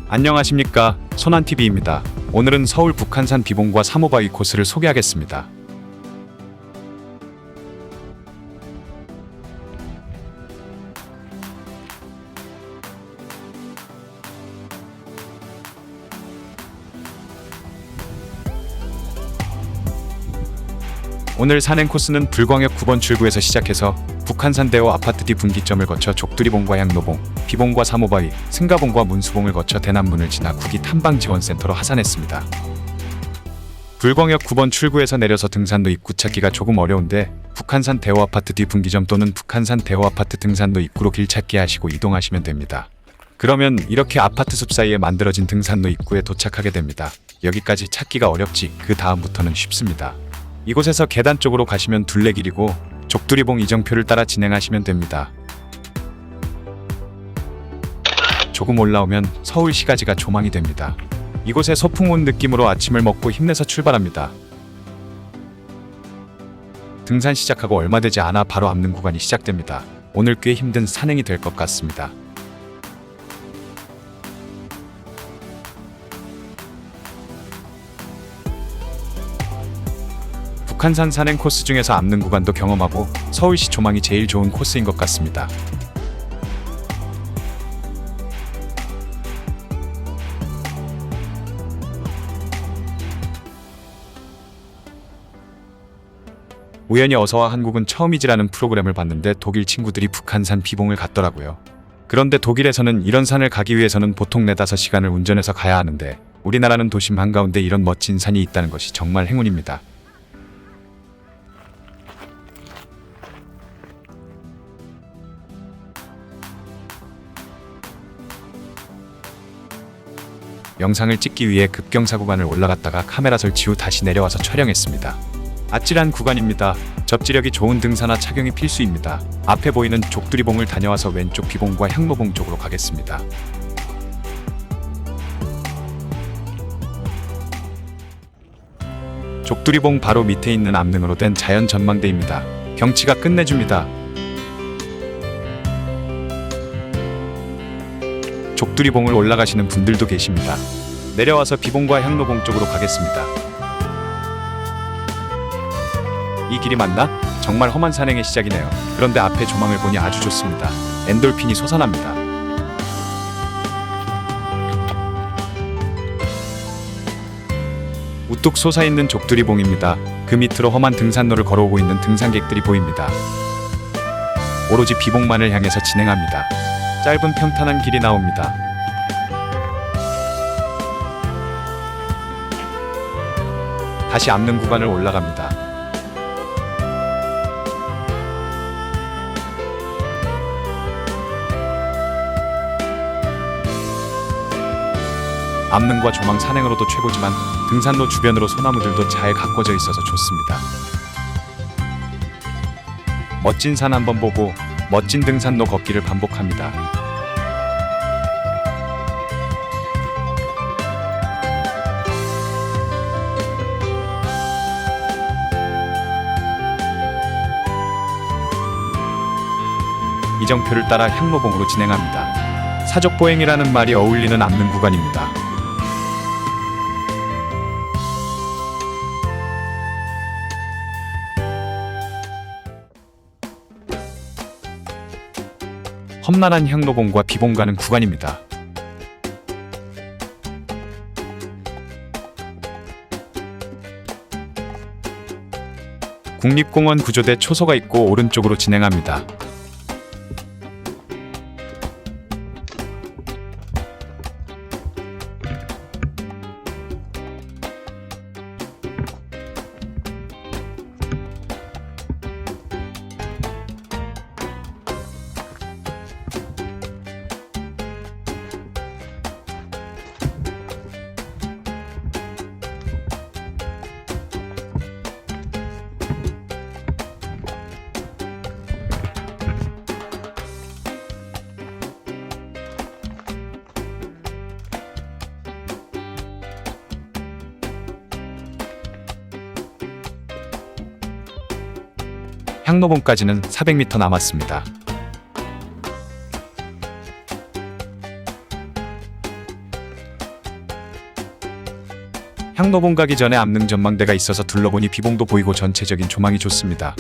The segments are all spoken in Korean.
안녕하십니까, 손한TV입니다. 오늘은 서울 북한산 비봉과 3호 바위 코스를 소개하겠습니다. 오늘 산행 코스는 불광역 9번 출구에서 시작해서 북한산대호 아파트 뒤 분기점을 거쳐 족두리봉과 향로봉, 비봉과 3호 바위, 승가봉과 문수봉을 거쳐 대남문을 지나 구기 탐방지원센터로 하산했습니다. 불광역 9번 출구에서 내려서 등산로 입구 찾기가 조금 어려운데 북한산 대호 아파트 뒤 분기점 또는 북한산 대호 아파트 등산로 입구로 길 찾기 하시고 이동하시면 됩니다. 그러면 이렇게 아파트 숲 사이에 만들어진 등산로 입구에 도착하게 됩니다. 여기까지 찾기가 어렵지 그 다음부터는 쉽습니다. 이곳에서 계단 쪽으로 가시면 둘레길이고 족두리봉 이정표를 따라 진행하시면 됩니다. 조금 올라오면 서울시가지가 조망이 됩니다. 이곳에 소풍 온 느낌으로 아침을 먹고 힘내서 출발합니다. 등산 시작하고 얼마 되지 않아 바로 앞는 구간이 시작됩니다. 오늘 꽤 힘든 산행이 될 것 같습니다. 북한산 산행 코스 중에서 앞는 구간도 경험하고 서울시 조망이 제일 좋은 코스인 것 같습니다. 우연히 어서와 한국은 처음이지라는 프로그램을 봤는데 독일 친구들이 북한산 비봉을 갔더라고요. 그런데 독일에서는 이런 산을 가기 위해서는 보통 4-5시간을 운전해서 가야 하는데 우리나라는 도심 한가운데 이런 멋진 산이 있다는 것이 정말 행운입니다. 영상을 찍기 위해 급경사 구간을 올라갔다가 카메라 설치 후 다시 내려와서 촬영했습니다. 아찔한 구간입니다. 접지력이 좋은 등산화 착용이 필수입니다. 앞에 보이는 족두리봉을 다녀와서 왼쪽 비봉과 향로봉 쪽으로 가겠습니다. 족두리봉 바로 밑에 있는 암릉으로 된 자연 전망대입니다. 경치가 끝내줍니다. 족두리봉을 올라가시는 분들도 계십니다. 내려와서 비봉과 향로봉 쪽으로 가겠습니다. 이 길이 맞나? 정말 험한 산행의 시작이네요. 그런데 앞에 조망을 보니 아주 좋습니다. 엔돌핀이 솟아납니다. 우뚝 솟아있는 족두리봉입니다. 그 밑으로 험한 등산로를 걸어오고 있는 등산객들이 보입니다. 오로지 비봉만을 향해서 진행합니다. 짧은 평탄한 길이 나옵니다. 다시 앞는 구간을 올라갑니다. 앞는과 조망 산행으로도 최고지만 등산로 주변으로 소나무들도 잘 가꿔져 있어서 좋습니다. 멋진 산 한번 보고 멋진 등산로 걷기를 반복합니다. 이정표를 따라 향로봉으로 진행합니다. 사족보행이라는 말이 어울리는 앞는 구간입니다. 험난한 향로봉과 비봉 가는 구간입니다. 국립공원 구조대 초소가 있고 오른쪽으로 진행합니다. 향로봉까지는 400m 남았습니다. 향로봉 가기 전에 암릉 전망대가 있어서 둘러보니 비봉도 보이고 전체적인 조망이 좋습니다.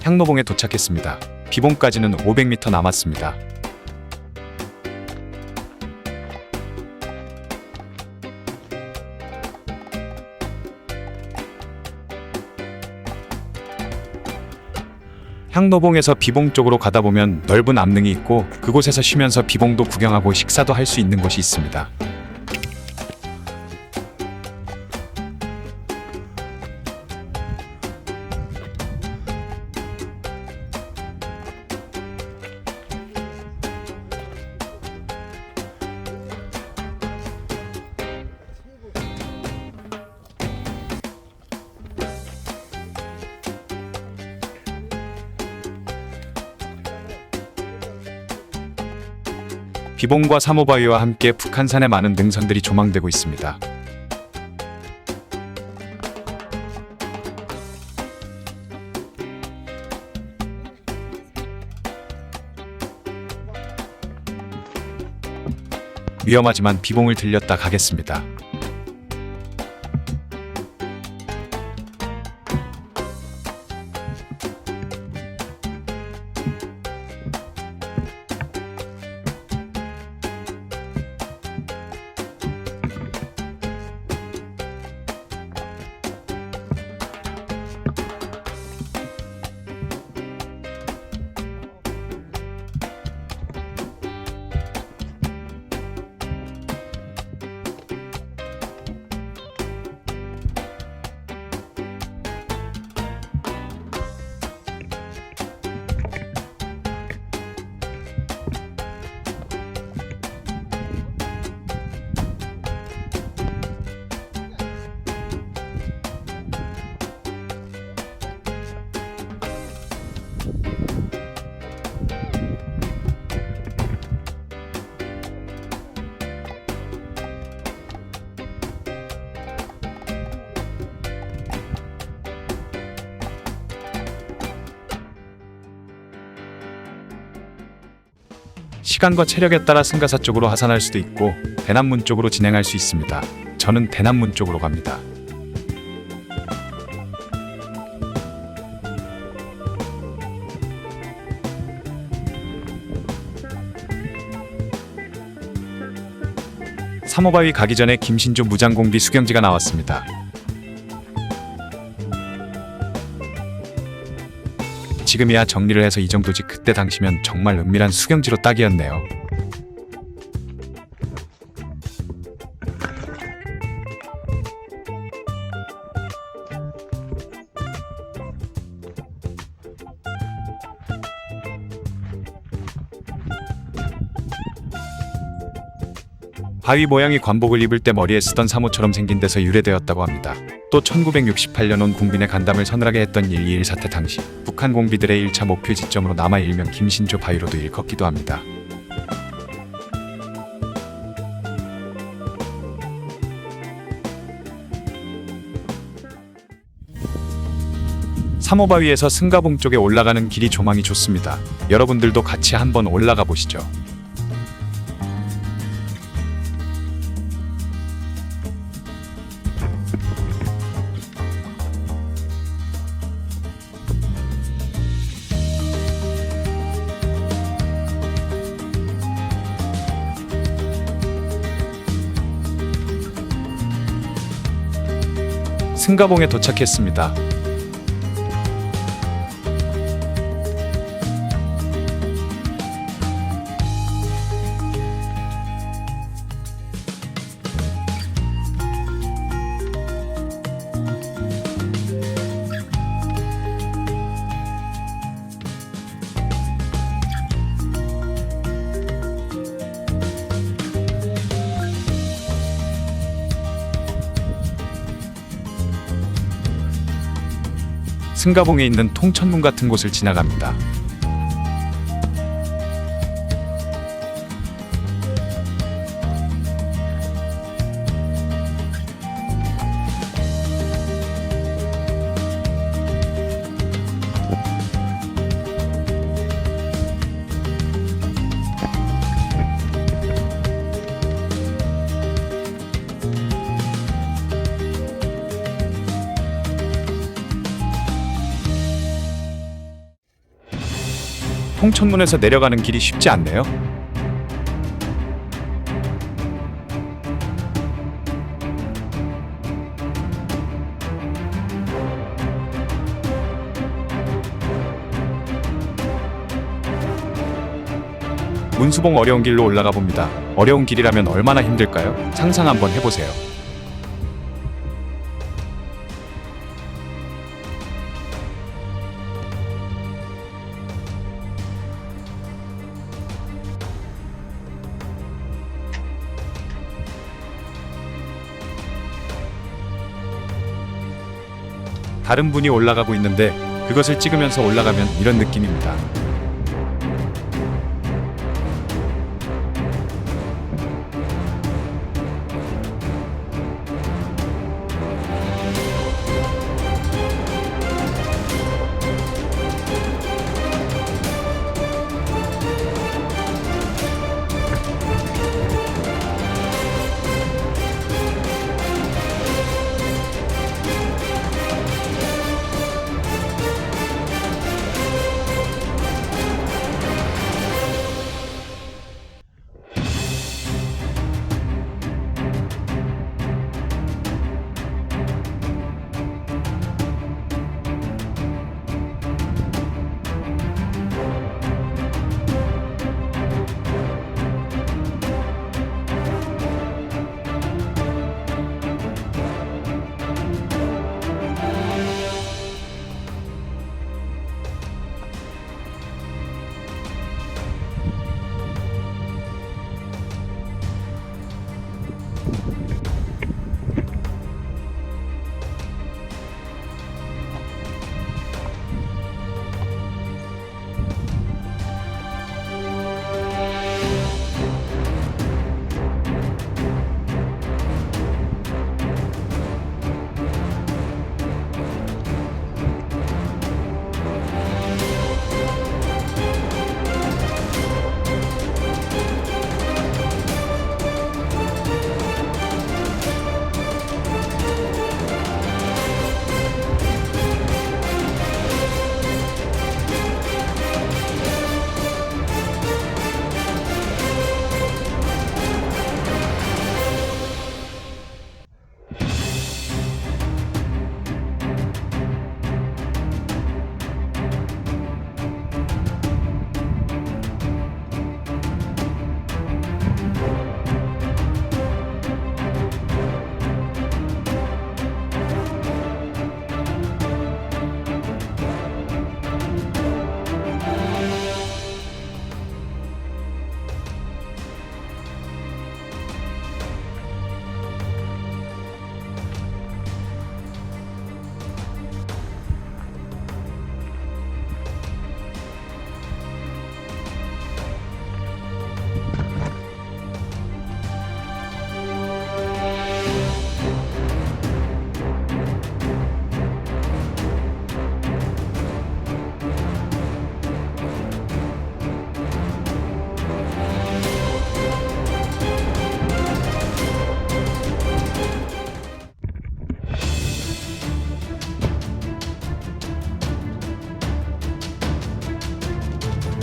향로봉에 도착했습니다. 비봉까지는 500m 남았습니다. 향로봉에서 비봉 쪽으로 가다 보면 넓은 암릉이 있고 그곳에서 쉬면서 비봉도 구경하고 식사도 할 수 있는 곳이 있습니다. 비봉과 사모바위와 함께 북한산의 많은 능선들이 조망되고 있습니다. 위험하지만 비봉을 들렸다 가겠습니다. 시간과 체력에 따라 승가사 쪽으로 하산할 수도 있고 대남문 쪽으로 진행할 수 있습니다. 저는 대남문 쪽으로 갑니다. 사모바위 가기 전에 김신조 무장공비 수경지가 나왔습니다. 지금이야 정리를 해서 이 정도지 그때 당시면 정말 은밀한 수경지로 딱이었네요. 바위 모양이 관복을 입을 때 머리에 쓰던 사모처럼 생긴 데서 유래되었다고 합니다. 또 1968년 온 궁빈의 간담을 서늘하게 했던 1.2.1 사태 당시 북한 공비들의 1차 목표 지점으로 남아 일명 김신조 바위로도 일컫기도 합니다. 사모바위에서 승가봉 쪽에 올라가는 길이 조망이 좋습니다. 여러분들도 같이 한번 올라가 보시죠. 승가봉에 도착했습니다. 승가봉에 있는 통천문 같은 곳을 지나갑니다. 홍천문에서 내려가는 길이 쉽지 않네요. 문수봉 어려운 길로 올라가 봅니다. 어려운 길이라면 얼마나 힘들까요? 상상 한번 해보세요. 다른 분이 올라가고 있는데 그것을 찍으면서 올라가면 이런 느낌입니다.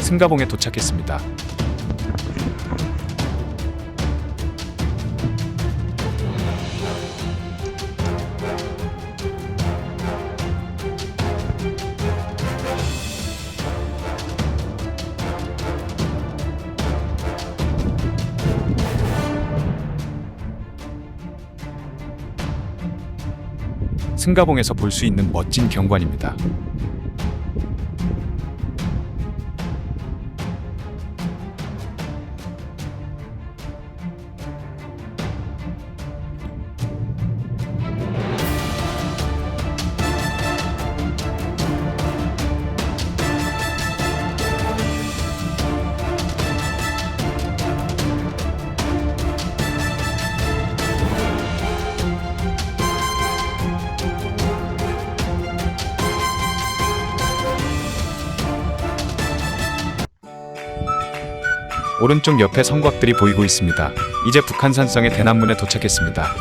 승가봉에 도착했습니다. 승가봉에서 볼 수 있는 멋진 경관입니다. 오른쪽 옆에 성곽들이 보이고 있습니다. 이제 북한산성의 대남문에 도착했습니다.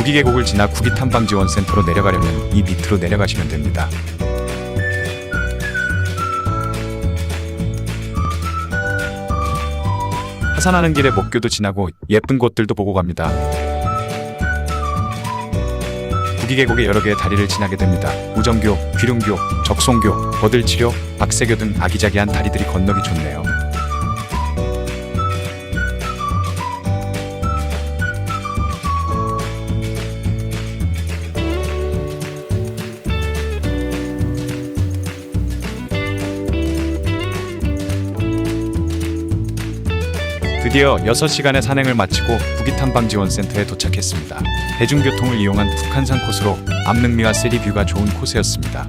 구기 계곡을 지나 구기 탐방지원센터로 내려가려면 이 밑으로 내려가시면 됩니다. 하산하는 길에 목교도 지나고 예쁜 곳들도 보고 갑니다. 구기 계곡에 여러 개의 다리를 지나게 됩니다. 우정교, 귀룡교, 적송교, 버들치료, 박새교 등 아기자기한 다리들이 건너기 좋네요. 드디어 6시간의 산행을 마치고 구기탐방지원센터에 도착했습니다. 대중교통을 이용한 북한산 코스로 암릉리와 세리뷰가 좋은 코스였습니다.